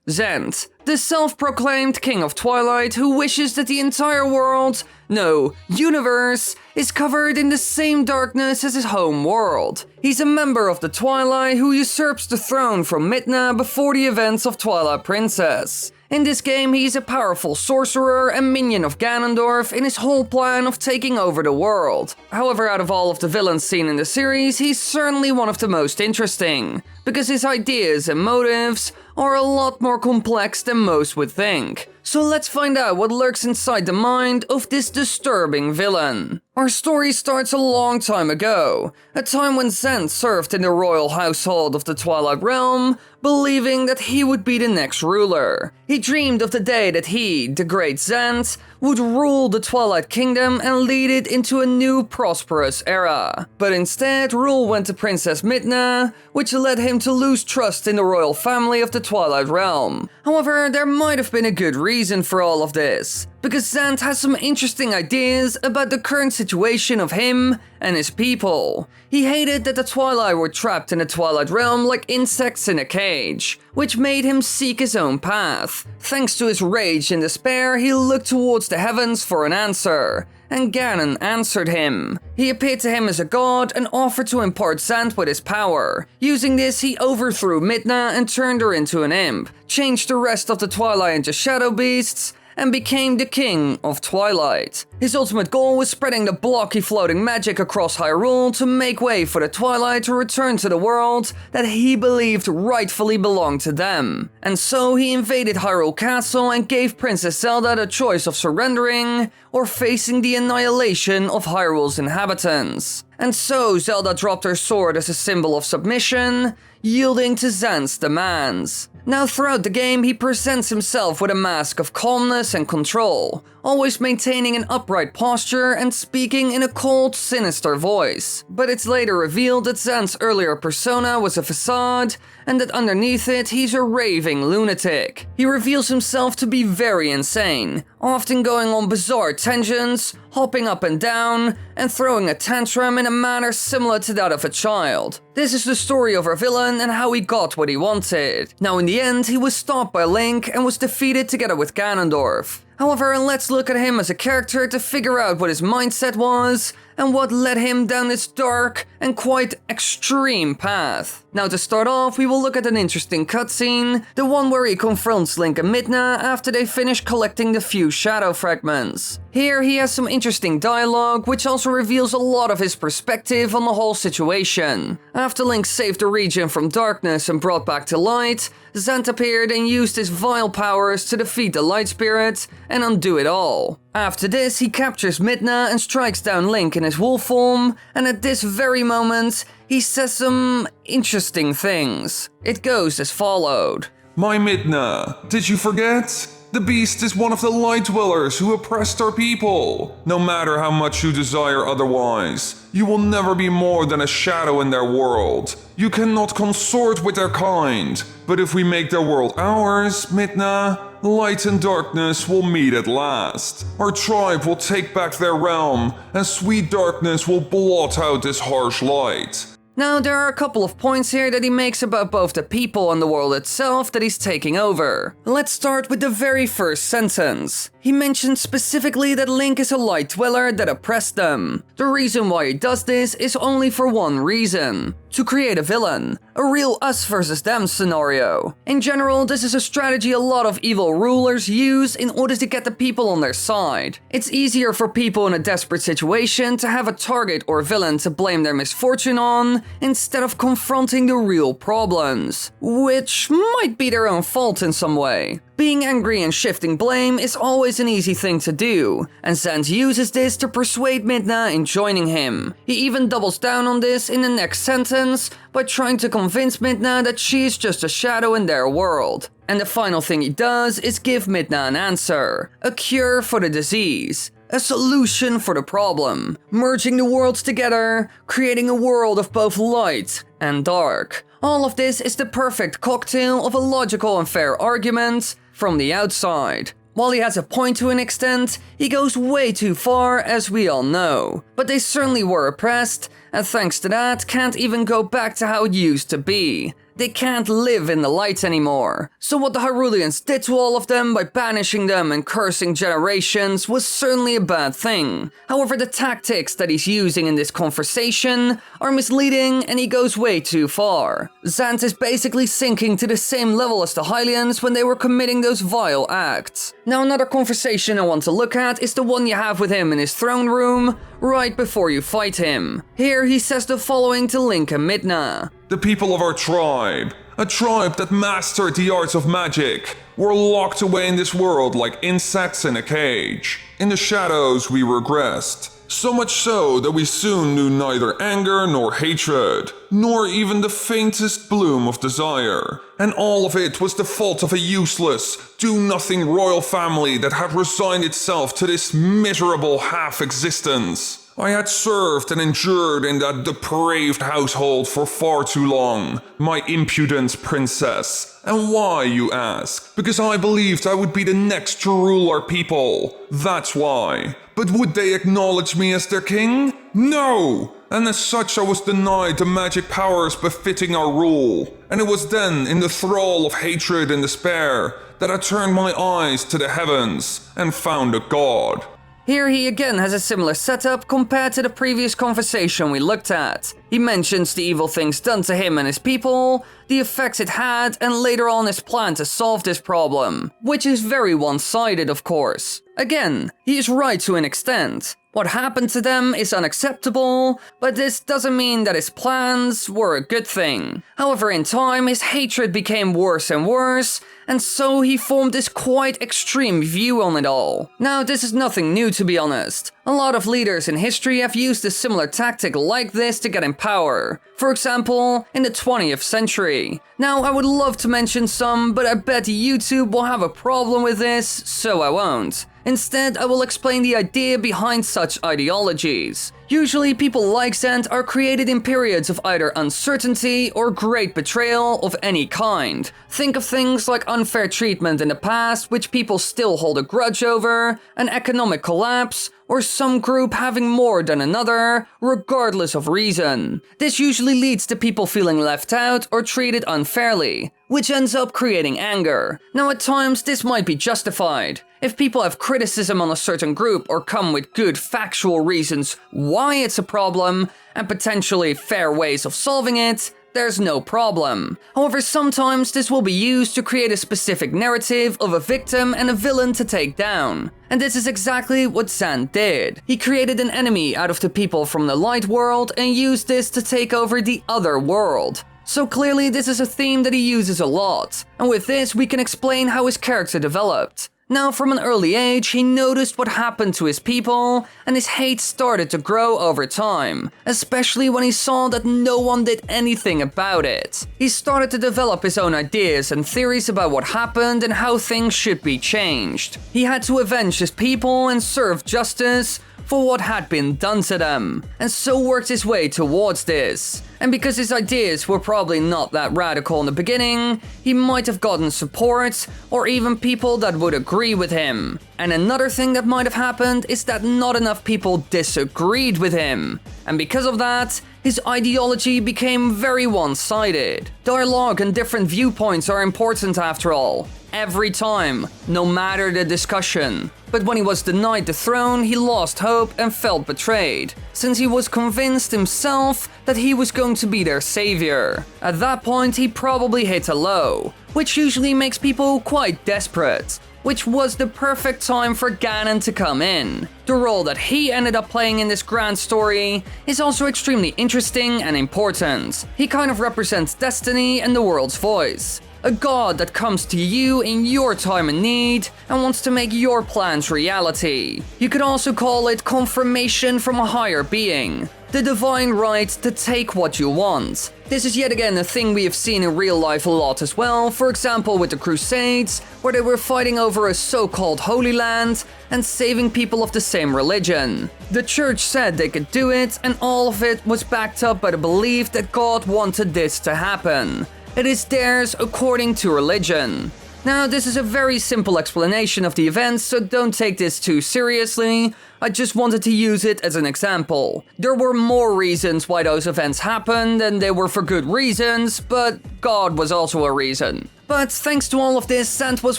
ZANT, the self-proclaimed king of Twilight who wishes that the entire world, no, universe, is covered in the same darkness as his home world. He's a member of the Twilight who usurps the throne from Midna before the events of Twilight Princess. In this game, he's a powerful sorcerer and minion of Ganondorf in his whole plan of taking over the world. However, out of all of the villains seen in the series, he's certainly one of the most interesting, because his ideas and motives are a lot more complex than most would think. So let's find out what lurks inside the mind of this disturbing villain. Our story starts a long time ago, a time when ZANT served in the royal household of the Twilight Realm, believing that he would be the next ruler. He dreamed of the day that he, the great ZANT, would rule the Twilight Kingdom and lead it into a new prosperous era. But instead, rule went to Princess Midna, which led him to lose trust in the royal family of the Twilight Realm. However, there might have been a good reason for all of this, because ZANT has some interesting ideas about the current situation of him and his people. He hated that the Twilight were trapped in the Twilight Realm like insects in a cage, which made him seek his own path. Thanks to his rage and despair, he looked towards the heavens for an answer, and Ganon answered him. He appeared to him as a god and offered to impart ZANT with his power. Using this, he overthrew Midna and turned her into an imp, changed the rest of the Twilight into shadow beasts, and became the king of Twilight. His ultimate goal was spreading the blocky floating magic across Hyrule to make way for the Twilight to return to the world that he believed rightfully belonged to them. And so he invaded Hyrule Castle and gave Princess Zelda the choice of surrendering or facing the annihilation of Hyrule's inhabitants. And so Zelda dropped her sword as a symbol of submission, yielding to ZANT's demands. Now throughout the game, he presents himself with a mask of calmness and control, always maintaining an upright posture and speaking in a cold, sinister voice. But it's later revealed that ZANT's earlier persona was a facade, and that underneath it, he's a raving lunatic. He reveals himself to be very insane, often going on bizarre tangents, hopping up and down, and throwing a tantrum in a manner similar to that of a child. This is the story of our villain and how he got what he wanted. Now in the end, he was stopped by Link and was defeated together with Ganondorf. However, let's look at him as a character to figure out what his mindset was and what led him down this dark and quite extreme path. Now to start off, we will look at an interesting cutscene, the one where he confronts Link and Midna after they finish collecting the few shadow fragments. Here he has some interesting dialogue, which also reveals a lot of his perspective on the whole situation. After Link saved the region from darkness and brought back to light, ZANT appeared and used his vile powers to defeat the Light Spirit and undo it all. After this, he captures Midna and strikes down Link in his wolf form, and at this very moment, he says some interesting things. It goes as followed. My Midna, did you forget? The beast is one of the light dwellers who oppressed our people. No matter how much you desire otherwise, you will never be more than a shadow in their world. You cannot consort with their kind. But if we make their world ours, Midna, light and darkness will meet at last. Our tribe will take back their realm, and sweet darkness will blot out this harsh light. Now, there are a couple of points here that he makes about both the people and the world itself that he's taking over. Let's start with the very first sentence. He mentions specifically that Link is a light dweller that oppressed them. The reason why he does this is only for one reason: to create a villain, a real us versus them scenario. In general, this is a strategy a lot of evil rulers use in order to get the people on their side. It's easier for people in a desperate situation to have a target or villain to blame their misfortune on, instead of confronting the real problems, which might be their own fault in some way. Being angry and shifting blame is always an easy thing to do, and ZANT uses this to persuade Midna in joining him. He even doubles down on this in the next sentence by trying to convince Midna that she is just a shadow in their world. And the final thing he does is give Midna an answer, a cure for the disease. A solution for the problem, merging the worlds together, creating a world of both light and dark. All of this is the perfect cocktail of a logical and fair argument from the outside. While he has a point to an extent, he goes way too far, as we all know. But they certainly were oppressed, and thanks to that, can't even go back to how it used to be. They can't live in the light anymore. So what the Hyruleans did to all of them by banishing them and cursing generations was certainly a bad thing. However, the tactics that he's using in this conversation are misleading and he goes way too far. ZANT is basically sinking to the same level as the Hylians when they were committing those vile acts. Now another conversation I want to look at is the one you have with him in his throne room, right before you fight him. Here he says the following to Link and Midna. The people of our tribe, a tribe that mastered the arts of magic, were locked away in this world like insects in a cage. In the shadows we regressed. So much so that we soon knew neither anger nor hatred, nor even the faintest bloom of desire. And all of it was the fault of a useless, do-nothing royal family that had resigned itself to this miserable half-existence. I had served and endured in that depraved household for far too long, my impudent princess. And why, you ask? Because I believed I would be the next to rule our people. That's why. But would they acknowledge me as their king? No! And as such I was denied the magic powers befitting our rule. And it was then, in the thrall of hatred and despair, that I turned my eyes to the heavens and found a god. Here he again has a similar setup compared to the previous conversation we looked at. He mentions the evil things done to him and his people, the effects it had, and later on his plan to solve this problem, which is very one-sided of course. Again, he is right to an extent. What happened to them is unacceptable, but this doesn't mean that his plans were a good thing. However, in time, his hatred became worse and worse, and so he formed this quite extreme view on it all. Now, this is nothing new to be honest. A lot of leaders in history have used a similar tactic like this to get in power. For example, in the 20th century. Now, I would love to mention some, but I bet YouTube will have a problem with this, so I won't. Instead, I will explain the idea behind such ideologies. Usually, people like ZANT are created in periods of either uncertainty or great betrayal of any kind. Think of things like unfair treatment in the past, which people still hold a grudge over, an economic collapse, or some group having more than another, regardless of reason. This usually leads to people feeling left out or treated unfairly, which ends up creating anger. Now at times this might be justified. If people have criticism on a certain group or come with good factual reasons why it's a problem, and potentially fair ways of solving it, there's no problem. However, sometimes this will be used to create a specific narrative of a victim and a villain to take down. And this is exactly what ZANT did. He created an enemy out of the people from the light world and used this to take over the other world. So clearly this is a theme that he uses a lot. And with this we can explain how his character developed. Now, from an early age, he noticed what happened to his people, and his hate started to grow over time, especially when he saw that no one did anything about it. He started to develop his own ideas and theories about what happened and how things should be changed. He had to avenge his people and serve justice for what had been done to them, and so worked his way towards this. And because his ideas were probably not that radical in the beginning, he might have gotten support, or even people that would agree with him. And another thing that might have happened is that not enough people disagreed with him. And because of that, his ideology became very one-sided. Dialogue and different viewpoints are important after all. Every time, no matter the discussion. But when he was denied the throne, he lost hope and felt betrayed, since he was convinced himself that he was going to be their savior. At that point, he probably hit a low, which usually makes people quite desperate, which was the perfect time for Ganon to come in. The role that he ended up playing in this grand story is also extremely interesting and important. He kind of represents destiny and the world's voice. A god that comes to you in your time of need and wants to make your plans reality. You could also call it confirmation from a higher being. The divine right to take what you want. This is yet again a thing we have seen in real life a lot as well, for example with the Crusades, where they were fighting over a so-called Holy Land and saving people of the same religion. The church said they could do it, and all of it was backed up by the belief that God wanted this to happen. It is theirs according to religion. Now, this is a very simple explanation of the events, so don't take this too seriously. I just wanted to use it as an example. There were more reasons why those events happened, and they were for good reasons, but God was also a reason. But thanks to all of this, ZANT was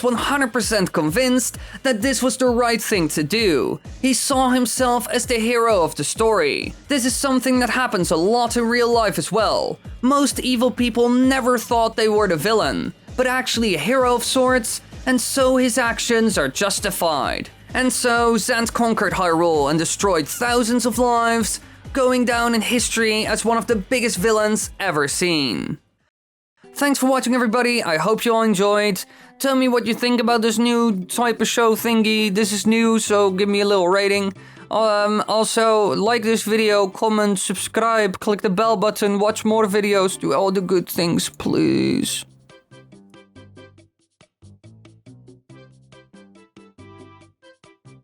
100% convinced that this was the right thing to do. He saw himself as the hero of the story. This is something that happens a lot in real life as well. Most evil people never thought they were the villain, but actually a hero of sorts, and so his actions are justified. And so ZANT conquered Hyrule and destroyed thousands of lives, going down in history as one of the biggest villains ever seen. Thanks for watching, everybody. I hope you all enjoyed. Tell me what you think about this new type of show thingy. This is new, so give me a little rating. Also, like this video, comment, subscribe, click the bell button, watch more videos, do all the good things, please.